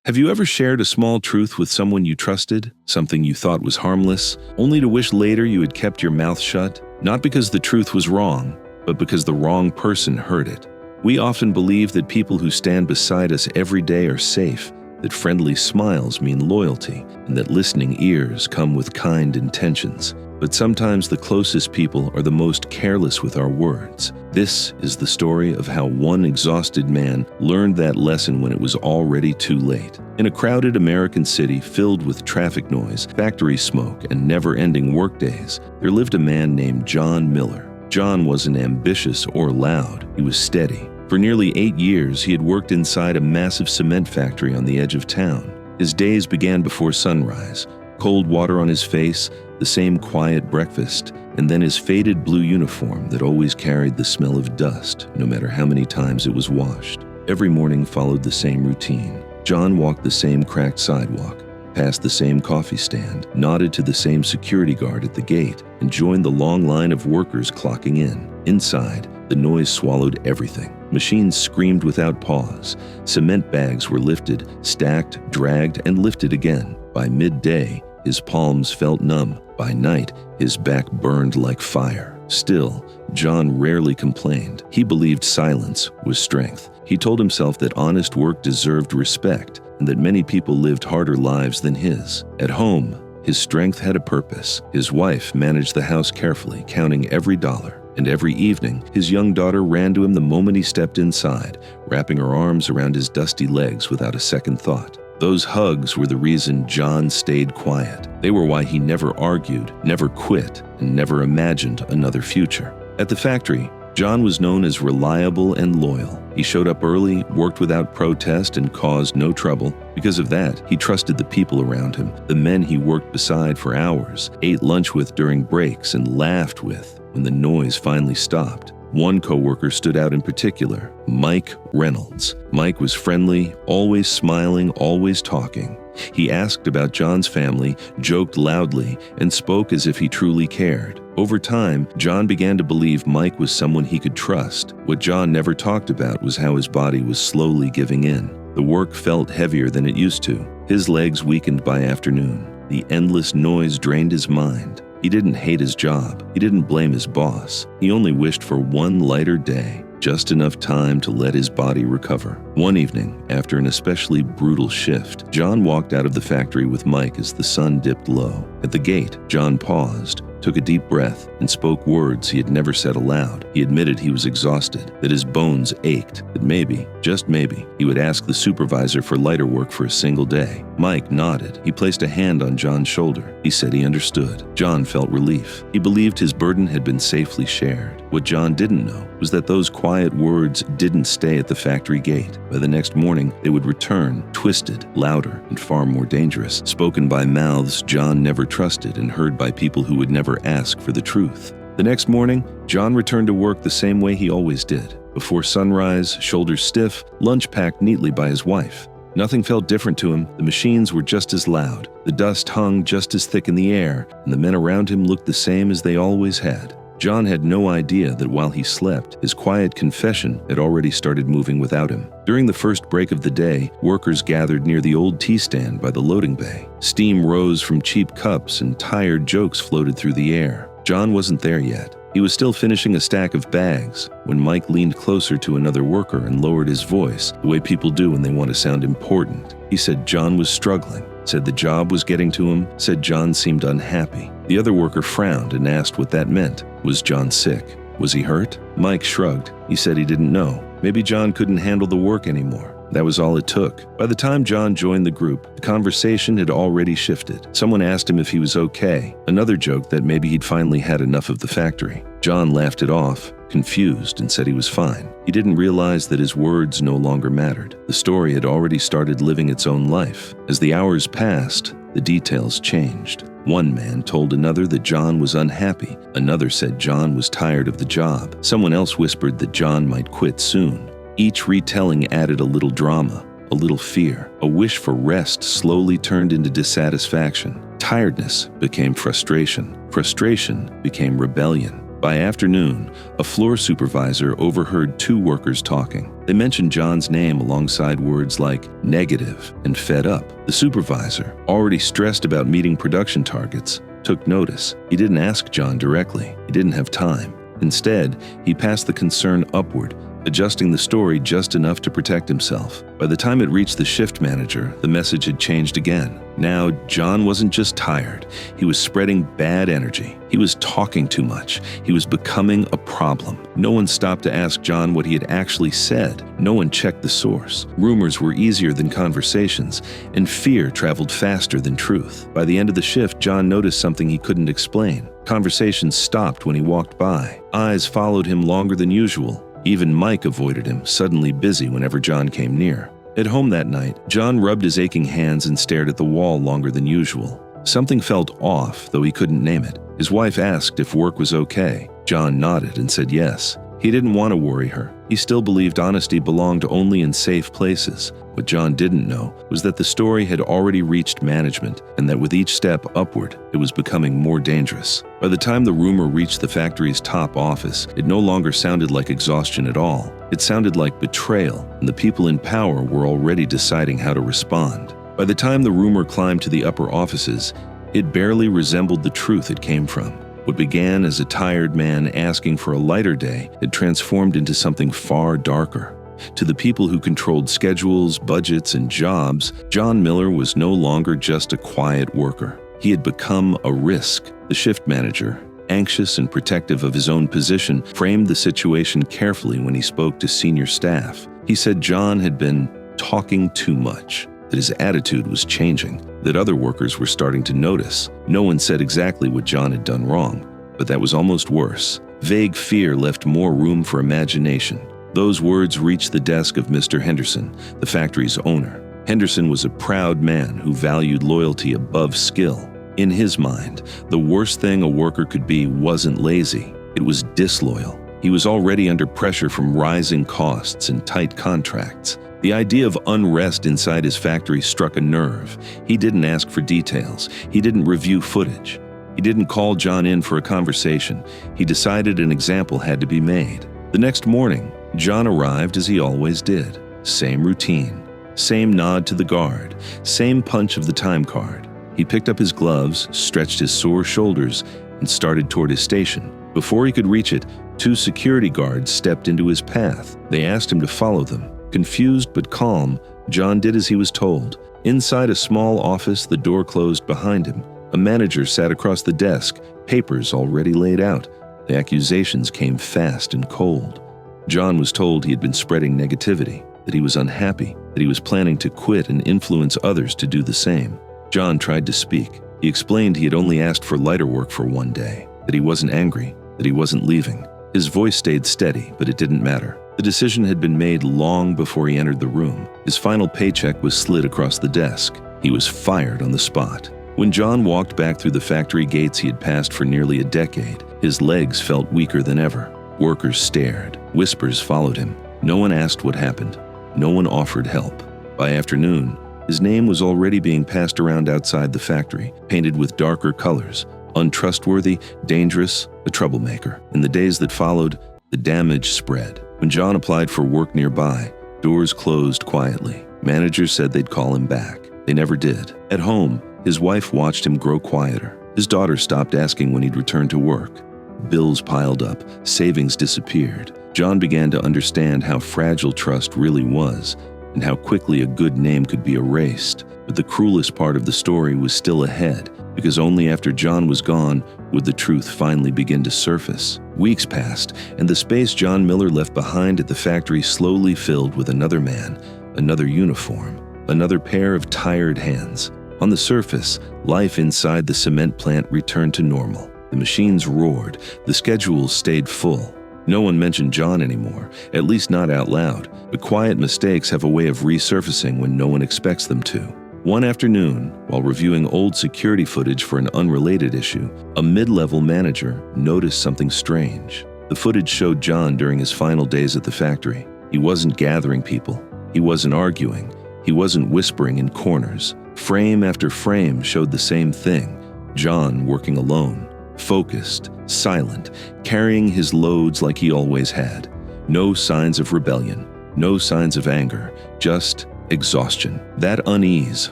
Have you ever shared a small truth with someone you trusted, something you thought was harmless, only to wish later you had kept your mouth shut? Not because the truth was wrong, but because the wrong person heard it. We often believe that people who stand beside us every day are safe, that friendly smiles mean loyalty, and that listening ears come with kind intentions. But sometimes the closest people are the most careless with our words. This is the story of how one exhausted man learned that lesson when it was already too late. In a crowded American city filled with traffic noise, factory smoke, and never-ending workdays, there lived a man named John Miller. John wasn't ambitious or loud. He was steady. For nearly 8 years, he had worked inside a massive cement factory on the edge of town. His days began before sunrise. Cold water on his face, the same quiet breakfast, and then his faded blue uniform that always carried the smell of dust, no matter how many times it was washed. Every morning followed the same routine. John walked the same cracked sidewalk, passed the same coffee stand, nodded to the same security guard at the gate, and joined the long line of workers clocking in. Inside, the noise swallowed everything. Machines screamed without pause. Cement bags were lifted, stacked, dragged, and lifted again. By midday, his palms felt numb. By night, his back burned like fire. Still, John rarely complained. He believed silence was strength. He told himself that honest work deserved respect and that many people lived harder lives than his. At home, his strength had a purpose. His wife managed the house carefully, counting every dollar. And every evening, his young daughter ran to him the moment he stepped inside, wrapping her arms around his dusty legs without a second thought. Those hugs were the reason John stayed quiet. They were why he never argued, never quit, and never imagined another future. At the factory, John was known as reliable and loyal. He showed up early, worked without protest, and caused no trouble. Because of that, he trusted the people around him, the men he worked beside for hours, ate lunch with during breaks, and laughed with when the noise finally stopped. One coworker stood out in particular, Mike Reynolds. Mike was friendly, always smiling, always talking. He asked about John's family, joked loudly, and spoke as if he truly cared. Over time, John began to believe Mike was someone he could trust. What John never talked about was how his body was slowly giving in. The work felt heavier than it used to. His legs weakened by afternoon. The endless noise drained his mind. He didn't hate his job. He didn't blame his boss. He only wished for one lighter day, just enough time to let his body recover. One evening, after an especially brutal shift, John walked out of the factory with Mike as the sun dipped low. At the gate, John paused, took a deep breath, and spoke words he had never said aloud. He admitted he was exhausted, that his bones ached, that maybe, just maybe, he would ask the supervisor for lighter work for a single day. Mike nodded. He placed a hand on John's shoulder. He said he understood. John felt relief. He believed his burden had been safely shared. What John didn't know was that those quiet words didn't stay at the factory gate. By the next morning, they would return, twisted, louder, and far more dangerous, spoken by mouths John never trusted and heard by people who would never ask for the truth. The next morning, John returned to work the same way he always did. Before sunrise, shoulders stiff, lunch packed neatly by his wife. Nothing felt different to him. The machines were just as loud. The dust hung just as thick in the air, and the men around him looked the same as they always had. John had no idea that while he slept, his quiet confession had already started moving without him. During the first break of the day, workers gathered near the old tea stand by the loading bay. Steam rose from cheap cups and tired jokes floated through the air. John wasn't there yet. He was still finishing a stack of bags when Mike leaned closer to another worker and lowered his voice, the way people do when they want to sound important. He said John was struggling, said the job was getting to him, said John seemed unhappy. The other worker frowned and asked what that meant. Was John sick? Was he hurt? Mike shrugged. He said he didn't know. Maybe John couldn't handle the work anymore. That was all it took. By the time John joined the group, the conversation had already shifted. Someone asked him if he was okay. Another joked that maybe he'd finally had enough of the factory. John laughed it off, confused, and said he was fine. He didn't realize that his words no longer mattered. The story had already started living its own life. As the hours passed, the details changed. One man told another that John was unhappy. Another said John was tired of the job. Someone else whispered that John might quit soon. Each retelling added a little drama, a little fear. A wish for rest slowly turned into dissatisfaction. Tiredness became frustration. Frustration became rebellion. By afternoon, a floor supervisor overheard two workers talking. They mentioned John's name alongside words like negative and fed up. The supervisor, already stressed about meeting production targets, took notice. He didn't ask John directly. He didn't have time. Instead, he passed the concern upward, adjusting the story just enough to protect himself. By the time it reached the shift manager, the message had changed again. Now, John wasn't just tired. He was spreading bad energy. He was talking too much. He was becoming a problem. No one stopped to ask John what he had actually said. No one checked the source. Rumors were easier than conversations, and fear traveled faster than truth. By the end of the shift, John noticed something he couldn't explain. Conversations stopped when he walked by. Eyes followed him longer than usual. Even Mike avoided him, suddenly busy whenever John came near. At home that night, John rubbed his aching hands and stared at the wall longer than usual. Something felt off, though he couldn't name it. His wife asked if work was okay. John nodded and said yes. He didn't want to worry her. He still believed honesty belonged only in safe places. What John didn't know was that the story had already reached management, and that with each step upward, it was becoming more dangerous. By the time the rumor reached the factory's top office, it no longer sounded like exhaustion at all. It sounded like betrayal, and the people in power were already deciding how to respond. By the time the rumor climbed to the upper offices, it barely resembled the truth it came from. What began as a tired man asking for a lighter day had transformed into something far darker. To the people who controlled schedules, budgets, and jobs, John Miller was no longer just a quiet worker. He had become a risk. The shift manager, anxious and protective of his own position, framed the situation carefully when he spoke to senior staff. He said John had been talking too much, that his attitude was changing, that other workers were starting to notice. No one said exactly what John had done wrong, but that was almost worse. Vague fear left more room for imagination. Those words reached the desk of Mr. Henderson, the factory's owner. Henderson was a proud man who valued loyalty above skill. In his mind, the worst thing a worker could be wasn't lazy, it was disloyal. He was already under pressure from rising costs and tight contracts. The idea of unrest inside his factory struck a nerve. He didn't ask for details. He didn't review footage. He didn't call John in for a conversation. He decided an example had to be made. The next morning, John arrived as he always did. Same routine, same nod to the guard, same punch of the time card. He picked up his gloves, stretched his sore shoulders, and started toward his station. Before he could reach it, two security guards stepped into his path. They asked him to follow them. Confused but calm, John did as he was told. Inside a small office, the door closed behind him. A manager sat across the desk, papers already laid out. The accusations came fast and cold. John was told he had been spreading negativity, that he was unhappy, that he was planning to quit and influence others to do the same. John tried to speak. He explained he had only asked for lighter work for one day, that he wasn't angry, that he wasn't leaving. His voice stayed steady, but it didn't matter. The decision had been made long before he entered the room. His final paycheck was slid across the desk. He was fired on the spot. When John walked back through the factory gates he had passed for nearly a decade, his legs felt weaker than ever. Workers stared. Whispers followed him. No one asked what happened. No one offered help. By afternoon, his name was already being passed around outside the factory, painted with darker colors. Untrustworthy, dangerous, a troublemaker. In the days that followed, the damage spread. When John applied for work nearby, doors closed quietly. Managers said they'd call him back. They never did. At home, his wife watched him grow quieter. His daughter stopped asking when he'd return to work. Bills piled up, savings disappeared. John began to understand how fragile trust really was, and how quickly a good name could be erased. But the cruelest part of the story was still ahead, because only after John was gone would the truth finally begin to surface. Weeks passed, and the space John Miller left behind at the factory slowly filled with another man, another uniform, another pair of tired hands. On the surface, life inside the cement plant returned to normal. The machines roared, the schedules stayed full. No one mentioned John anymore, at least not out loud, but quiet mistakes have a way of resurfacing when no one expects them to. One afternoon, while reviewing old security footage for an unrelated issue, a mid-level manager noticed something strange. The footage showed John during his final days at the factory. He wasn't gathering people. He wasn't arguing. He wasn't whispering in corners. Frame after frame showed the same thing: John working alone. focused, silent, carrying his loads like he always had. No signs of rebellion, no signs of anger, just exhaustion. That unease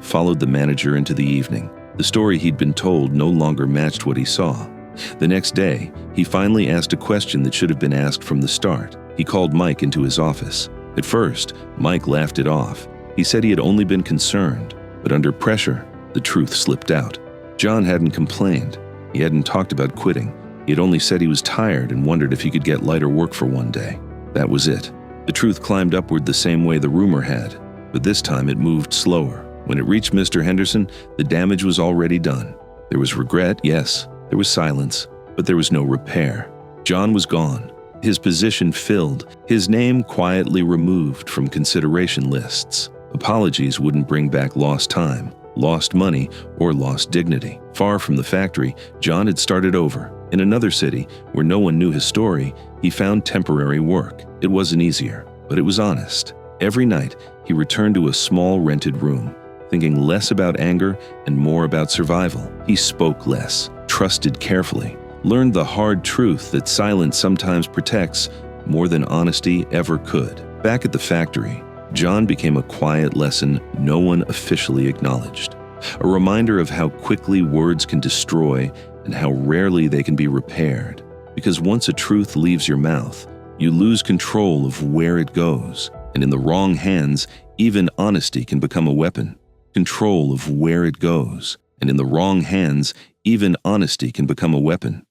followed the manager into the evening. The story he'd been told no longer matched what he saw. The next day, he finally asked a question that should have been asked from the start. He called Mike into his office. At first, Mike laughed it off. He said he had only been concerned, but under pressure, the truth slipped out. John hadn't complained. He hadn't talked about quitting. He had only said he was tired and wondered if he could get lighter work for one day. That was it. The truth climbed upward the same way the rumor had, but this time it moved slower. When it reached Mr. Henderson, the damage was already done. There was regret, yes. There was silence, but there was no repair. John was gone. His position filled, his name quietly removed from consideration lists. Apologies wouldn't bring back lost time, lost money, or lost dignity. Far from the factory, John had started over. In another city, where no one knew his story, he found temporary work. It wasn't easier, but it was honest. Every night, he returned to a small rented room, thinking less about anger and more about survival. He spoke less, trusted carefully, learned the hard truth that silence sometimes protects more than honesty ever could. Back at the factory, John became a quiet lesson no one officially acknowledged. A reminder of how quickly words can destroy and how rarely they can be repaired. Because once a truth leaves your mouth, you lose control of where it goes. And in the wrong hands, even honesty can become a weapon. Control of where it goes. And in the wrong hands, even honesty can become a weapon.